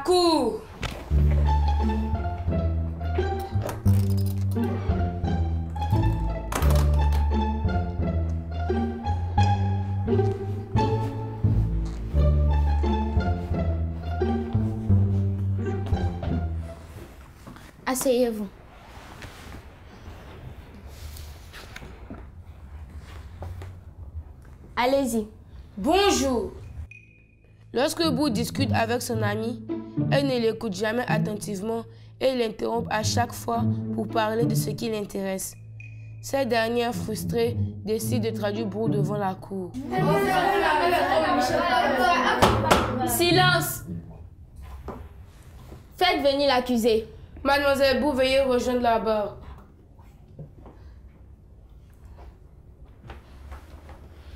cour. Asseyez-vous. Allez-y. Bonjour. Lorsque Brou discute avec son ami, elle ne l'écoute jamais attentivement et l'interrompt à chaque fois pour parler de ce qui l'intéresse. Cette dernière, frustrée, décide de traduire Brou devant la cour. Silence! Faites venir l'accusé. Mademoiselle Brou, veuillez rejoindre la barre.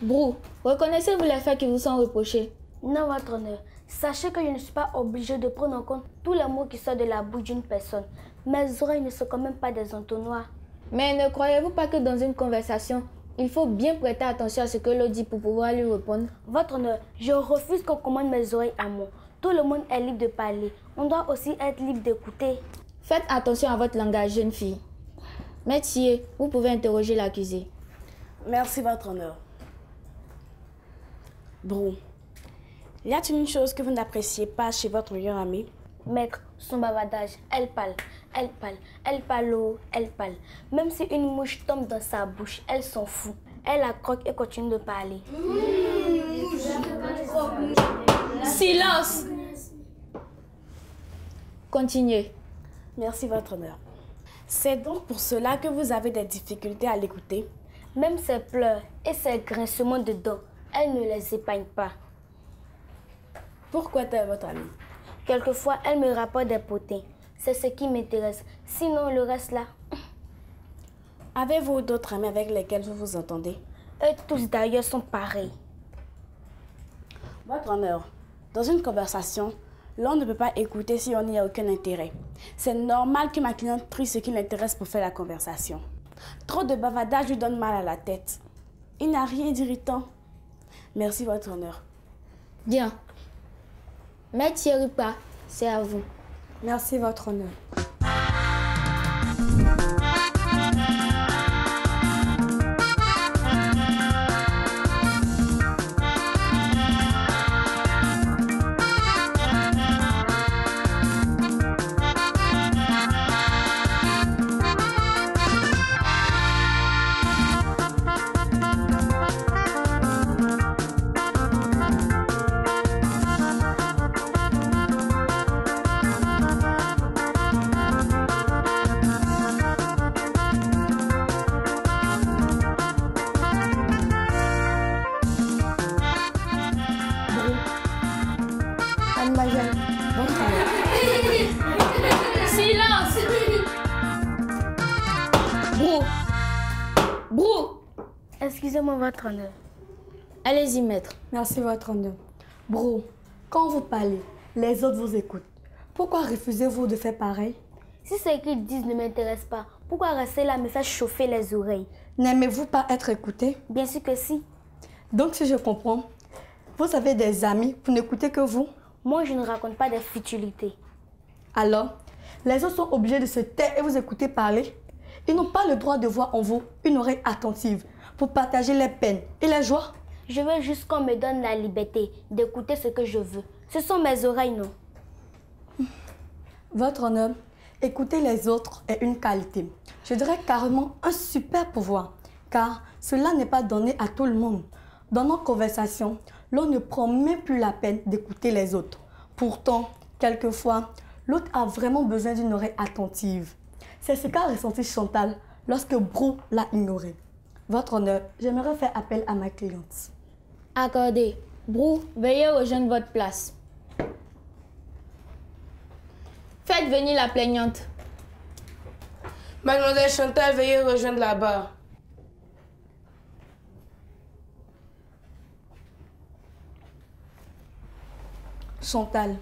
Brou, reconnaissez-vous les faits qui vous sont reprochés? Non, votre honneur. Sachez que je ne suis pas obligée de prendre en compte tous les mots qui sortent de la bouche d'une personne. Mes oreilles ne sont quand même pas des entonnoirs. Mais ne croyez-vous pas que dans une conversation, il faut bien prêter attention à ce que l'autre dit pour pouvoir lui répondre? Votre honneur, je refuse qu'on commande mes oreilles à moi. Tout le monde est libre de parler. On doit aussi être libre d'écouter. Faites attention à votre langage, jeune fille. Maître Sié, vous pouvez interroger l'accusé. Merci, votre honneur. Brou, y a-t-il une chose que vous n'appréciez pas chez votre meilleur ami? Maître, son bavardage, elle parle, elle parle, elle parle haut, elle parle. Même si une mouche tombe dans sa bouche, elle s'en fout. Elle la croque et continue de parler. Silence! Continuez. Merci, votre honneur. C'est donc pour cela que vous avez des difficultés à l'écouter? Même ses pleurs et ses grincements de dents, elle ne les épargne pas. Pourquoi est-elle votre amie? Quelquefois, elle me rapporte des potins. C'est ce qui m'intéresse. Sinon, le reste là... Avez-vous d'autres amis avec lesquels vous vous entendez? Eux tous d'ailleurs sont pareils. Votre honneur, dans une conversation, l'on ne peut pas écouter si on n'y a aucun intérêt. C'est normal que ma cliente trie ce qui l'intéresse pour faire la conversation. Trop de bavardage lui donne mal à la tête. Il n'a rien d'irritant. Merci, votre honneur. Bien. Maître Thierry-Pa, c'est à vous. Merci, votre honneur. Excusez-moi, votre honneur. Allez-y, maître. Merci, votre honneur. Brou, quand vous parlez, les autres vous écoutent. Pourquoi refusez-vous de faire pareil? Si ce qu'ils disent ne m'intéresse pas, pourquoi rester là me faire chauffer les oreilles? N'aimez-vous pas être écouté? Bien sûr que si. Donc, si je comprends, vous avez des amis pour n'écouter que vous? Moi, je ne raconte pas des futilités. Alors, les autres sont obligés de se taire et vous écouter parler? Ils n'ont pas le droit de voir en vous une oreille attentive pour partager les peines et les joies? Je veux juste qu'on me donne la liberté d'écouter ce que je veux. Ce sont mes oreilles, non? Votre honneur, écouter les autres est une qualité. Je dirais carrément un super pouvoir, car cela n'est pas donné à tout le monde. Dans nos conversations, l'on ne prend même plus la peine d'écouter les autres. Pourtant, quelquefois, l'autre a vraiment besoin d'une oreille attentive. C'est ce qu'a ressenti Chantal lorsque Brou l'a ignorée. Votre honneur, j'aimerais faire appel à ma cliente. Accordé. Brou, veuillez rejoindre votre place. Faites venir la plaignante. Mademoiselle Chantal, veuillez rejoindre la barre. Chantal,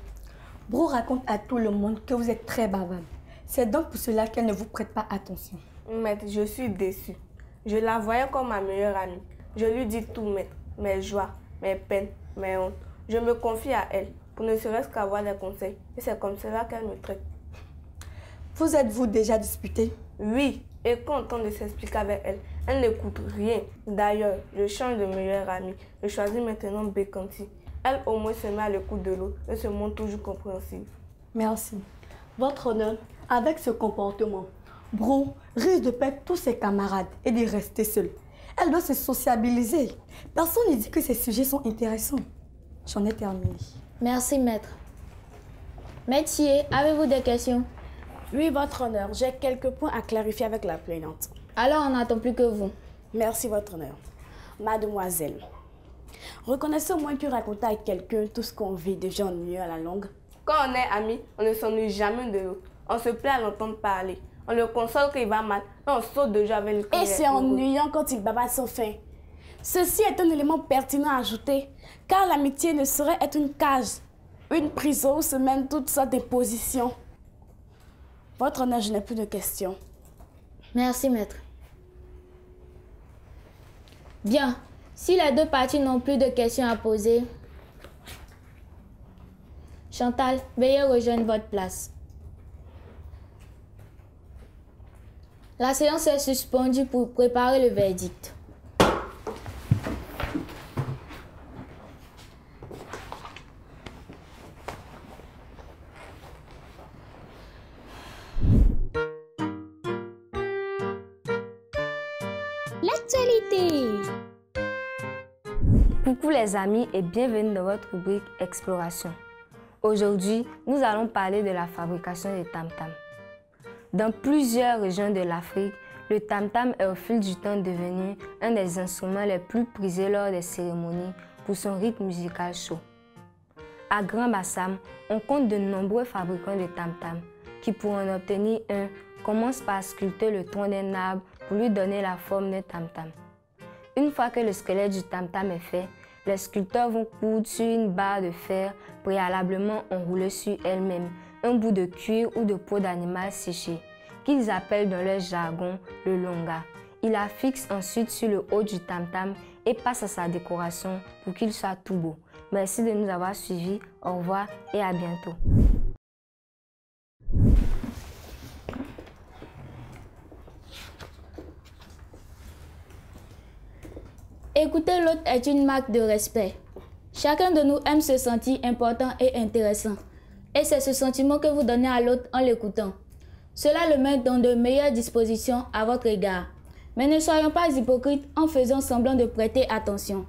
Brou raconte à tout le monde que vous êtes très bavarde. C'est donc pour cela qu'elle ne vous prête pas attention. Maître, je suis déçue. Je la voyais comme ma meilleure amie. Je lui dis tout, maître. Mes joies, mes peines, mes hontes. Je me confie à elle. pour ne serait-ce qu'avoir des conseils. Et c'est comme cela qu'elle me traite. Vous êtes-vous déjà disputé? Oui, et quand on tente de s'expliquer avec elle, elle n'écoute rien. D'ailleurs, je change de meilleure amie. Je choisis maintenant Bécanti. Elle au moins se met à l'écoute de l'autre et se montre toujours compréhensive. Merci. Votre honneur, avec ce comportement, Bro risque de perdre tous ses camarades et de rester seule. Elle doit se sociabiliser. Personne ne dit que ces sujets sont intéressants. J'en ai terminé. Merci, maître. Maître Thier, avez-vous des questions? Oui, votre honneur, j'ai quelques points à clarifier avec la plaignante. Alors, on n'attend plus que vous. Merci, votre honneur. Mademoiselle, reconnaissez au moins que raconter à quelqu'un tout ce qu'on vit devient ennuyeux à la longue. Quand on est amis, on ne s'ennuie jamais de l'autre. On se plaît à l'entendre parler. On le console quand il va mal et on saute de jeu avec le Et c'est ennuyant quand il baba sans fin. Ceci est un élément pertinent à ajouter, car l'amitié ne saurait être une cage, une prison où se mènent toutes sortes de positions. Votre honneur, je n'ai plus de questions. Merci, maître. Bien. Si les deux parties n'ont plus de questions à poser, Chantal, veuillez rejoindre votre place. La séance est suspendue pour préparer le verdict. L'actualité. Coucou les amis et bienvenue dans votre rubrique Exploration. Aujourd'hui, nous allons parler de la fabrication des tam-tams. Dans plusieurs régions de l'Afrique, le tam-tam est au fil du temps devenu un des instruments les plus prisés lors des cérémonies pour son rythme musical chaud. À Grand Bassam, on compte de nombreux fabricants de tam-tam qui, pour en obtenir un, commencent par sculpter le tronc d'un arbre pour lui donner la forme d'un tam-tam. Une fois que le squelette du tam-tam est fait, les sculpteurs vont coudre sur une barre de fer préalablement enroulée sur elle-même un bout de cuir ou de peau d'animal séché, qu'ils appellent dans leur jargon le longa. Ils la fixent ensuite sur le haut du tam-tam et passent à sa décoration pour qu'il soit tout beau. Merci de nous avoir suivis. Au revoir et à bientôt. Écouter l'autre est une marque de respect. Chacun de nous aime se sentir important et intéressant. Et c'est ce sentiment que vous donnez à l'autre en l'écoutant. Cela le met dans de meilleures dispositions à votre égard. Mais ne soyons pas hypocrites en faisant semblant de prêter attention.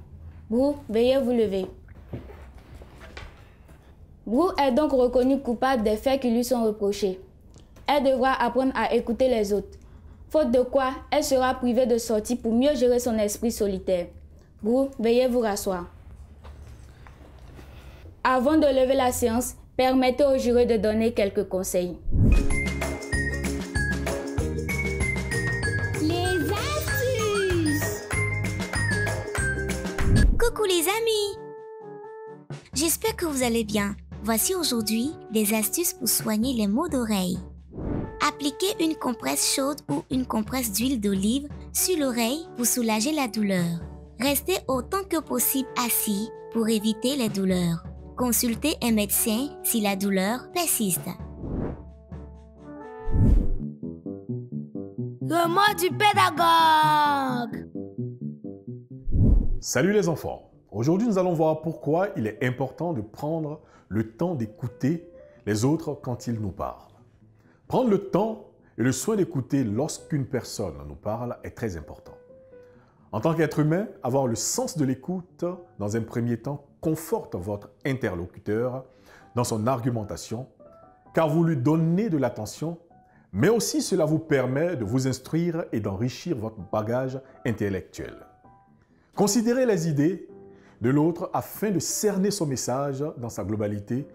Brou, veuillez vous lever. Brou est donc reconnue coupable des faits qui lui sont reprochés. Elle devra apprendre à écouter les autres. Faute de quoi, elle sera privée de sortie pour mieux gérer son esprit solitaire. Brou, veuillez vous rasseoir. Avant de lever la séance, permettez au juré de donner quelques conseils. Les astuces. Coucou les amis. J'espère que vous allez bien. Voici aujourd'hui des astuces pour soigner les maux d'oreille. Appliquez une compresse chaude ou une compresse d'huile d'olive sur l'oreille pour soulager la douleur. Restez autant que possible assis pour éviter les douleurs. Consultez un médecin si la douleur persiste. Le mot du pédagogue. Salut les enfants. Aujourd'hui, nous allons voir pourquoi il est important de prendre le temps d'écouter les autres quand ils nous parlent. Prendre le temps et le soin d'écouter lorsqu'une personne nous parle est très important. En tant qu'être humain, avoir le sens de l'écoute, dans un premier temps, conforte votre interlocuteur dans son argumentation, car vous lui donnez de l'attention, mais aussi cela vous permet de vous instruire et d'enrichir votre bagage intellectuel. Considérez les idées de l'autre afin de cerner son message dans sa globalité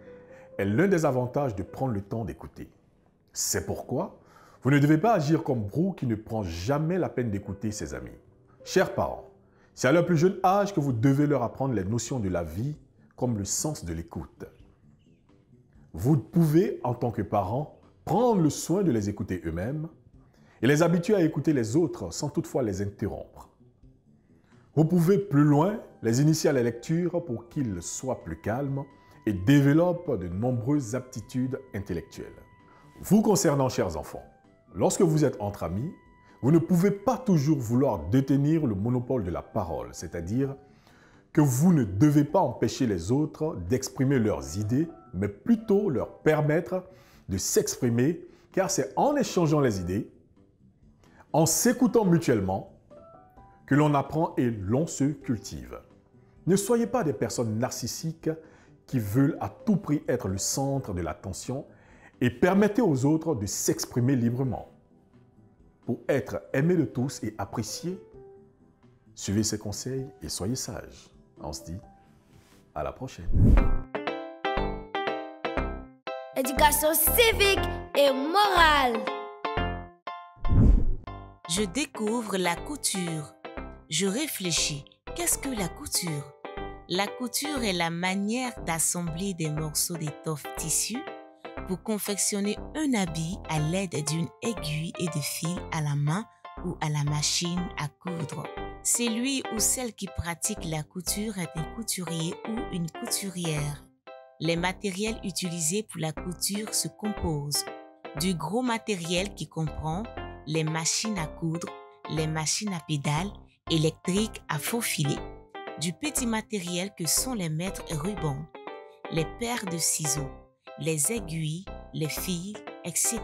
est l'un des avantages de prendre le temps d'écouter. C'est pourquoi vous ne devez pas agir comme Brou qui ne prend jamais la peine d'écouter ses amis. Chers parents, c'est à leur plus jeune âge que vous devez leur apprendre les notions de la vie comme le sens de l'écoute. Vous pouvez, en tant que parents, prendre le soin de les écouter eux-mêmes et les habituer à écouter les autres sans toutefois les interrompre. Vous pouvez plus loin les initier à la lecture pour qu'ils soient plus calmes et développe de nombreuses aptitudes intellectuelles. Vous concernant, chers enfants, lorsque vous êtes entre amis, vous ne pouvez pas toujours vouloir détenir le monopole de la parole, c'est-à-dire que vous ne devez pas empêcher les autres d'exprimer leurs idées, mais plutôt leur permettre de s'exprimer, car c'est en échangeant les idées, en s'écoutant mutuellement, que l'on apprend et l'on se cultive. Ne soyez pas des personnes narcissiques qui veulent à tout prix être le centre de l'attention et permettez aux autres de s'exprimer librement. Pour être aimé de tous et apprécié, suivez ces conseils et soyez sages. On se dit à la prochaine. Éducation civique et morale. Je découvre la couture. Je réfléchis. Qu'est-ce que la couture? La couture est la manière d'assembler des morceaux d'étoffe tissu pour confectionner un habit à l'aide d'une aiguille et de fil à la main ou à la machine à coudre. Celui ou celle qui pratique la couture est un couturier ou une couturière. Les matériels utilisés pour la couture se composent du gros matériel qui comprend les machines à coudre, les machines à pédales, électriques à faux filets, du petit matériel que sont les mètres et rubans, les paires de ciseaux, les aiguilles, les fils, etc.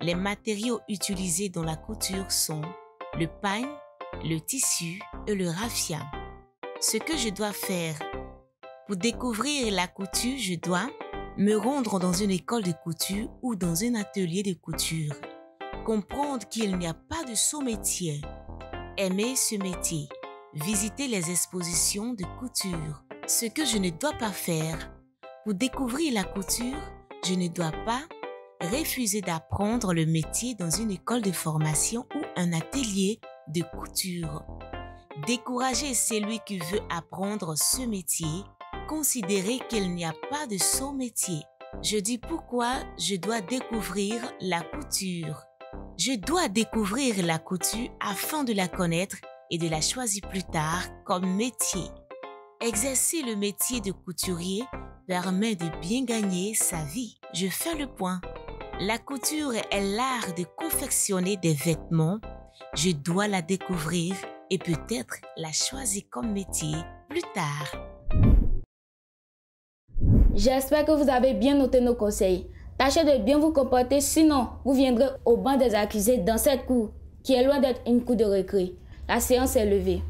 Les matériaux utilisés dans la couture sont le pagne, le tissu et le raffia. Ce que je dois faire pour découvrir la couture, je dois me rendre dans une école de couture ou dans un atelier de couture, comprendre qu'il n'y a pas de sous-métier, aimer ce métier, visiter les expositions de couture. Ce que je ne dois pas faire pour découvrir la couture, je ne dois pas refuser d'apprendre le métier dans une école de formation ou un atelier de couture. Décourager celui qui veut apprendre ce métier, considérer qu'il n'y a pas de sous-métier. Je dis pourquoi je dois découvrir la couture. Je dois découvrir la couture afin de la connaître et de la choisir plus tard comme métier. Exercer le métier de couturier permet de bien gagner sa vie. Je fais le point. La couture est l'art de confectionner des vêtements. Je dois la découvrir et peut-être la choisir comme métier plus tard. J'espère que vous avez bien noté nos conseils. Tâchez de bien vous comporter, sinon vous viendrez au banc des accusés dans cette cour, qui est loin d'être une cour de récré. La séance est levée.